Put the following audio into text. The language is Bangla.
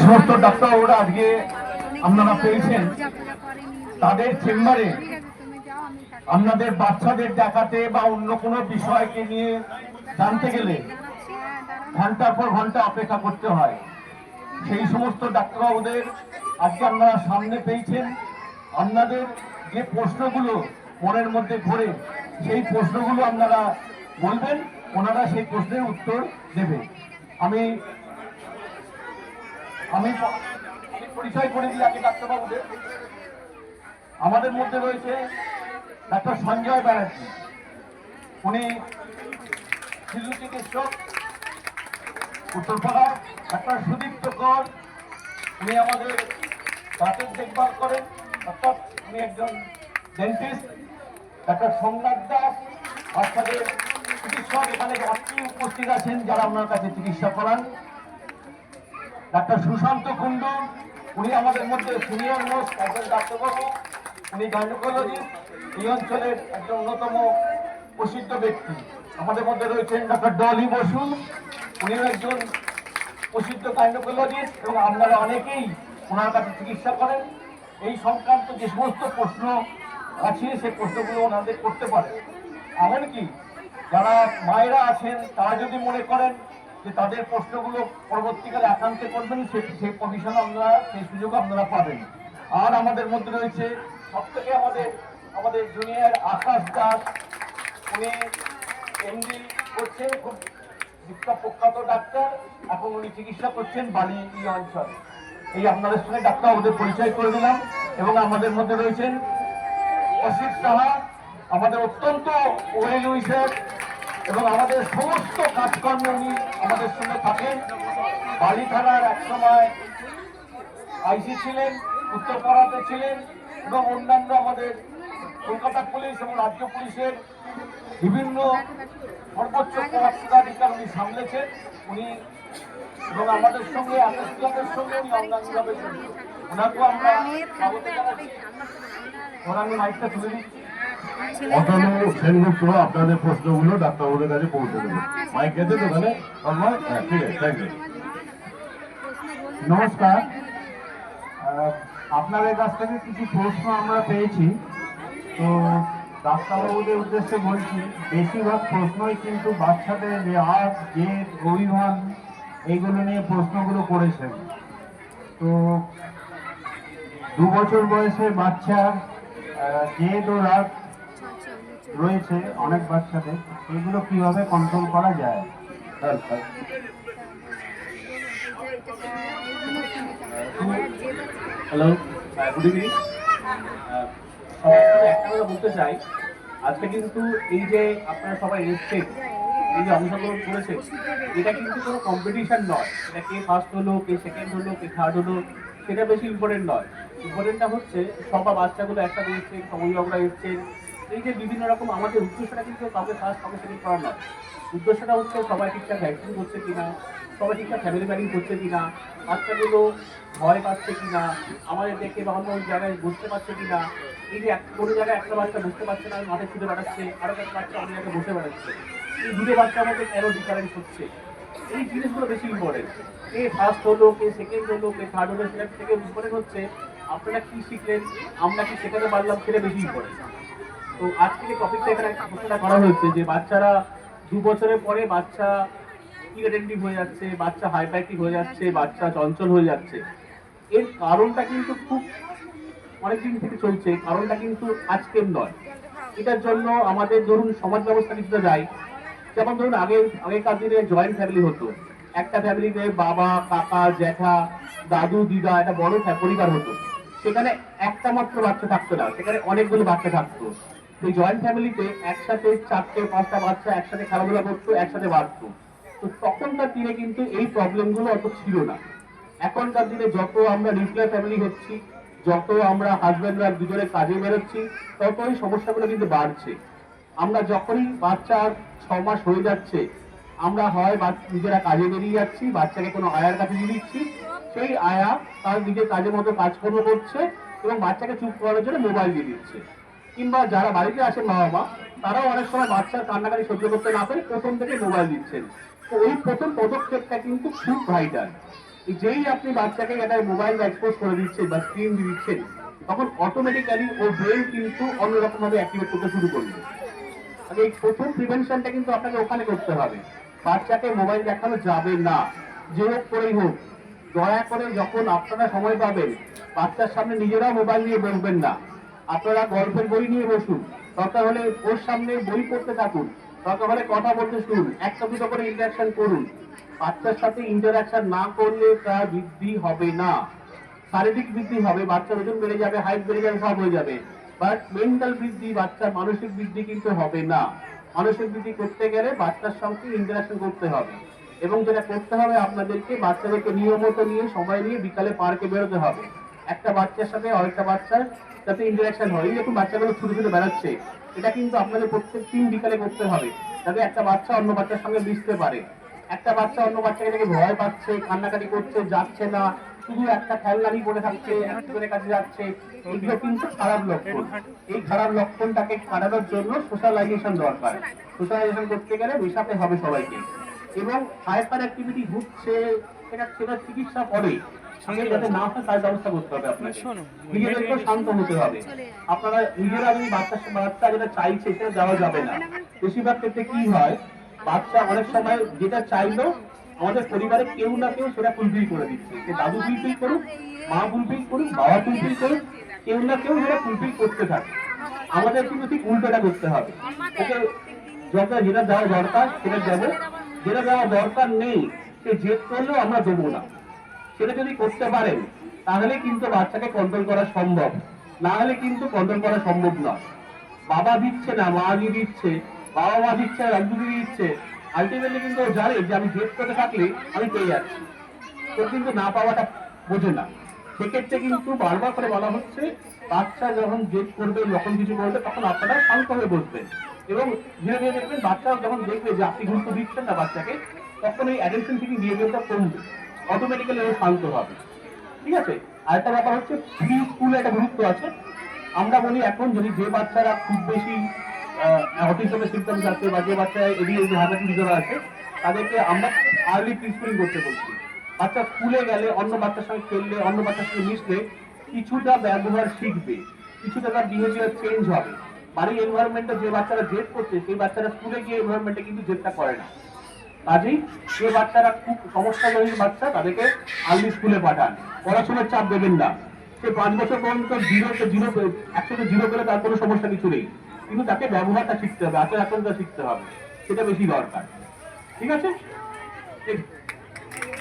সমস্ত ডাক্তারবাবুরা আজকে আপনারা পেয়েছেন তাদের চেম্বারে আপনাদের বাচ্চাদের দেখাতে বা অন্য কোনো বিষয়কে নিয়ে জানতে গেলে ঘন্টার পর ঘন্টা অপেক্ষা করতে হয়। সেই সমস্ত ডাক্তারবাবুদের আজকে আপনারা সামনে পেয়েছেন। আপনাদের যে প্রশ্নগুলো মনের মধ্যে ঘোরে সেই প্রশ্নগুলো আপনারা বলবেন, ওনারা সেই প্রশ্নের উত্তর দেবে। আমি আমি পরিচয় করে দিই আগে ডাক্তারবাবুদের। আমাদের মধ্যে রয়েছে ডাক্তার সঞ্জয় ব্যানার্জি, উনি শিশু চিকিৎসক উত্তরপাড়া। ডাক্তার সুদীপ্ত কর, উনি আমাদের দাঁতের দেখভাল করেন, অর্থাৎ উনি একজন ডেন্টিস্ট। ডাক্তার সোমনাথ দাস, বাচ্চাদের চিকিৎসক, এখানে আপনি উপস্থিত আছেন যারা আপনার কাছে চিকিৎসা করান। ডাক্তার সুশান্ত কুণ্ডু, উনি আমাদের মধ্যে সিনিয়র মোস্ট একজন ডাক্তারবাবু, উনি গাইনোকোলজিস্ট, এই অঞ্চলের একজন অন্যতম প্রসিদ্ধ ব্যক্তি। আমাদের মধ্যে রয়েছেন ডক্টর ডলি বসু, উনিও একজন প্রসিদ্ধ গাইনোকোলজিস্ট এবং আপনারা অনেকেই ওনার কাছে চিকিৎসা করেন। এই সংক্রান্ত যে সমস্ত প্রশ্ন আছে সেই প্রশ্নগুলো ওনাদের করতে পারে। এমনকি যারা মায়েরা আছেন তারা যদি মনে করেন যে তাদের প্রশ্নগুলো পরবর্তীকালে একান্তে করবেন, সেই পজিশন আপনারা, সেই সুযোগ আপনারা পাবেন। আর আমাদের মধ্যে রয়েছে সব থেকে আমাদের জুনিয়র আকাশ দাস, উনি এমডি করছেন, খুব প্রখ্যাত ডাক্তার, এখন উনি চিকিৎসা করছেন বালি অঞ্চলে। এই আপনাদের সঙ্গে ডাক্তার ওদের পরিচয় করে দিলাম। এবং আমাদের মধ্যে রয়েছেন অসিত সাহা, আমাদের অত্যন্ত ওয়েল উইশার এবং আমাদের সমস্ত কাজকর্মে উনি আমাদের সঙ্গে থাকেন। বালি থানার একসময় আইসি ছিলেন, উত্তরপাড়াতে ছিলেন এবং অন্যান্য আমাদের কলকাতা পুলিশ এবং রাজ্য পুলিশের বিভিন্ন সর্বোচ্চ পদাধিকার উনি সামলেছেন। উনি এবং আমাদের সঙ্গে আকাশের সঙ্গে উনি অন্যান্যভাবে ওনাকেও আমরা ওনাকে মাইকটা তুলে দিচ্ছি। অতনু সেনগুপ্ত আপনাদের প্রশ্নগুলো ডাক্তারবাবুদের কাছে পৌঁছে দেবেন। মাইক গেছে তো তাহলে? হ্যাঁ, ঠিক আছে, থ্যাংক ইউ। নমস্কার, আপনাদের কাছ থেকে কিছু প্রশ্ন আমরা পেয়েছি, তো ডাক্তারবাবুদের উদ্দেশ্যে বলছি। বেশিরভাগ প্রশ্নই কিন্তু বাচ্চাদের রাগ, জেদ, অভিমান এইগুলো নিয়ে প্রশ্নগুলো করেছেন। তো 2 বছর বয়সে বাচ্চার জেদ ও রাগ রয়েছে অনেক বাচ্চাদের, এগুলো কিভাবে কন্ট্রোল করা যায়? Hello, good evening. একটা কথা বলতে চাই, আজকে কিন্তু এই যে আপনারা সবাই এসছেন, এই যে অংশগ্রহণ করেছেন, এটা কিন্তু কোনো কম্পিটিশন নয়। এটা কে ফার্স্ট হলো, কে সেকেন্ড হলো, কে থার্ড হলো, সেটা বেশি ইম্পর্টেন্ট নয়। ইম্পর্টেন্টটা হচ্ছে সবার বাচ্চাগুলো একসাথে এসছেন, অভিভাবকরা এসছেন। এই যে বিভিন্ন রকম আমাদের উদ্দেশ্যটা কিন্তু কাউকে ফার্স্ট, কাউকে সেকেন্ড করা নয়। উদ্দেশ্যটা হচ্ছে সবাই ঠিকঠাক ভ্যাকসিন করছে কিনা, সবাই ঠিকঠাক ফ্যামিলি প্ল্যানিং করছে কিনা, বাচ্চাগুলো ভয় পাচ্ছে কিনা, আমাদের দেখে বা অন্য জায়গায় বুঝতে পারছে কিনা। এই যে কোনো জায়গায় একটা বাচ্চা বুঝতে পারছে না, মাথায় ছুটে বেড়াচ্ছে, আরো একটা বাচ্চা অন্য জায়গায় বসে বেড়াচ্ছে। এই দুটো বাচ্চার মধ্যে কেন ডিফারেন্স হচ্ছে, এই জিনিসগুলো বেশি ইম্পর্টেন্ট। কে ফার্স্ট হলো, কে সেকেন্ড হলো, কে থার্ড হলো, সেটা থেকে ইম্পর্টেন্ট হচ্ছে আপনারা কি শিখলেন, আমরা কি শেখাতে পারলাম, সেটা বেশি ইম্পর্টেন্ট। তো আজকে যে টপিকটা এখানে ঘোষণা করা হয়েছে যে বাচ্চারা 2 বছরের পরে বাচ্চা ইরেটেন্টিভ হয়ে যাচ্ছে, বাচ্চা হাইপারটিভ হয়ে যাচ্ছে, বাচ্চা চঞ্চল হয়ে যাচ্ছে, এর কারণটা কিন্তু খুব অনেকদিন থেকে চলছে। কারণটা কিন্তু আজকের নয়। এটার জন্য আমাদের ধরুন সমাজ ব্যবস্থা কিছুটা যায়। যেমন ধরুন আগেকার দিনে জয়েন্ট ফ্যামিলি হতো, একটা ফ্যামিলিতে বাবা, কাকা, জ্যাঠা, দাদু, দিদা, একটা বড় পরিবার হতো। সেখানে একটা মাত্র বাচ্চা থাকতো না, সেখানে অনেকগুলো বাচ্চা থাকতো। সেই জয়েন্ট ফ্যামিলিতে একসাথে 4-5টা বাচ্চা একসাথে খেলাধুলা করতো, একসাথে বাড়তো। তো তখনকার দিনে কিন্তু এই প্রবলেমগুলো অত ছিল না। এখনকার দিনে যত আমরা নিউক্লিয়ার ফ্যামিলি হচ্ছি, যত আমরা হাজব্যান্ড ওয়াইফ দুজনে কাজে বেরোচ্ছি, ততই সমস্যাগুলো কিন্তু বাড়ছে। আমরা যখনই বাচ্চা 6 মাস হয়ে যাচ্ছে, আমরা হয় নিজেরা কাজে বেরিয়ে যাচ্ছি, বাচ্চাকে কোনো আয়ার কাছে দিয়ে দিচ্ছি, সেই আয়া তার নিজের কাজের মতো কাজকর্ম করছে এবং বাচ্চাকে চুপ করানোর জন্য মোবাইল দিয়ে দিচ্ছে। কিংবা যারা বাড়িতে আসেন বাবা মা, তারাও অনেক সময় বাচ্চার কান্নাকাটি সহ্য করতে না পেরে প্রথম থেকে মোবাইল দিচ্ছেন। তো ওই প্রথম পদক্ষেপটা কিন্তু খুব ভাইটাল। যেই আপনি বাচ্চাকে একটা মোবাইল এক্সপোজ করে দিচ্ছেন বা স্ক্রিন দিচ্ছেন, তখন অটোমেটিক্যালি ওর ব্রেন কিন্তু অন্যরকম ভাবে অ্যাক্টিভেট করতে শুরু করবে। আগে এই প্রথম প্রিভেনশনটা কিন্তু আপনাকে ওখানে করতে হবে। বাচ্চাকে মোবাইল দেখানো যাবে না, যে হোক করেই হোক। দয়া করে যখন আপনারা সময় পাবেন, বাচ্চার সামনে নিজেরাও মোবাইল নিয়ে বসবেন না। আপনারা গল্পের বই নিয়ে বসুন, দরকার হলে ওর সামনে বই পড়তে থাকুন, দরকার হলে কথা বলতে শুনুন, একটা দুটো করে ইন্টারাকশন করুন। বাচ্চার সাথে ইন্টারাকশন না করলে তার বৃদ্ধি হবে না। শারীরিক বৃদ্ধি হবে, বাচ্চার ওজন বেড়ে যাবে, হাইট বেড়ে যাবে, সব হয়ে যাবে, বাট মেন্টাল বৃদ্ধি, বাচ্চার মানসিক বৃদ্ধি কিন্তু হবে না। মানসিক বৃদ্ধি করতে গেলে বাচ্চার সঙ্গে ইন্টারাকশন করতে হবে, এবং যেটা করতে হবে আপনাদেরকে, বাচ্চাদেরকে নিয়মিত নিয়ে সময় নিয়ে বিকালে পার্কে বেরোতে হবে। একটা বাচ্চার সাথে আরেকটা বাচ্চার যাতে ইন্টারাকশন হয়। এই দেখুন বাচ্চাগুলো ছুটে ছুটে বেড়াচ্ছে, এটা কিন্তু আপনাদের প্রত্যেক দিন বিকালে করতে হবে, যাতে একটা বাচ্চা অন্য বাচ্চার সঙ্গে মিশতে পারে। একটা বাচ্চা অন্য বাচ্চাকে দেখে ভয় পাচ্ছে, কান্নাকাটি করছে, যাচ্ছে না, শুধু একটা খেলনা নিয়ে পড়ে থাকছে, একজনের কাছে যাচ্ছে, এগুলো কিন্তু খারাপ লক্ষণ। এই খারাপ লক্ষণটাকে কাটানোর জন্য সোশ্যালাইজেশন দরকার। সোশ্যালাইজেশন করতে গেলে মেশাতে হবে সবাইকে, এবং হাইপার অ্যাক্টিভিটি হচ্ছে সেটা চিকিৎসা করে, যাতে না হয় তার ব্যবস্থা করতে হবে আপনাকে। নিজেদেরকেও শান্ত হতে হবে। আপনারা নিজেরা যদি বাচ্চা যেটা চাইছে সেটা দেওয়া যাবে না। বেশিরভাগ ক্ষেত্রে কি হয়, বাচ্চা অনেক সময় যেটা চাইলো আমাদের পরিবারে কেউ না কেউ সেটা ফুলফিল করে দিচ্ছে। সে দাদু ফুলফিল করুক, মা ফুলফিল করুক, বাবা ফুলফিল করুক, কেউ না কেউ সেটা ফুলফিল করতে থাকে। আমাদের কিন্তু ঠিক উল্টোটা করতে হবে। ওকে যেটা দেওয়া দরকার সেটা দেবো, যেটা দেওয়া দরকার নেই সে জেদ করলেও আমরা দেবো না। সেটা যদি করতে পারেন তাহলে কিন্তু বাচ্চাকে কন্ট্রোল করা সম্ভব, না হলে কিন্তু কন্ট্রোল করা সম্ভব নয়। বাবা দিচ্ছে না, মা দিচ্ছে, বাবা মা দিচ্ছে, রাজু দিচ্ছে, আলটিমেটলি কিন্তু ও জানে যে আমি জেদ করতে থাকলে আমি পেয়ে যাচ্ছি, তো কিন্তু না পাওয়াটা বোঝে না। সেক্ষেত্রে কিন্তু বারবার করে বলা হচ্ছে, বাচ্চা যখন জেদ করবে, যখন কিছু করবে, তখন আপনারা শান্ত হয়ে বসবেন, এবং ধীরে ধীরে দেখবেন বাচ্চা যখন দেখবে যে আপনি গুরুত্ব দিচ্ছেন না বাচ্চাকে, তখন এই অ্যাটেনশন থেকে বিহেভিয়ারটা কমবে, অটোমেটিক্যালি ও শান্ত হবে। ঠিক আছে? আরেকটা ব্যাপার হচ্ছে, প্রি স্কুলে একটা গুরুত্ব আছে। আমরা বলি এখন যদি যে বাচ্চারা খুব বেশি অটিজমের সিমটমস আছে, বা যে বাচ্চা এডিএইচডি হ্যাবিট ডিসঅর্ডার আছে, তাদেরকে আমরা আর্লি প্রি স্কুলিং করতে বলছি। বাচ্চা স্কুলে গেলে, অন্য বাচ্চার সঙ্গে খেললে, অন্য বাচ্চার সঙ্গে মিশলে কিছুটা ব্যবহার শিখবে, কিছুটা তার বিহেভিয়ার চেঞ্জ হবে। বাড়ির এনভায়রনমেন্টে যে বাচ্চারা জেদ করছে, সেই বাচ্চারা স্কুলে গিয়ে এনভায়রনমেন্টে কিন্তু জেদটা করে না। কাজেই যে বাচ্চারা খুব সমস্যাজনক বাচ্চা, তাদেরকে আর্লি স্কুলে পাঠান, পড়াশোনার চাপ দেবেন না। সে 5 বছর পর্যন্ত 100 পেলে তার কোনো সমস্যা কিছু নেই, কিন্তু তাকে ব্যবহারটা শিখতে হবে, আচার আচরণটা শিখতে হবে, সেটা বেশি দরকার। ঠিক আছে?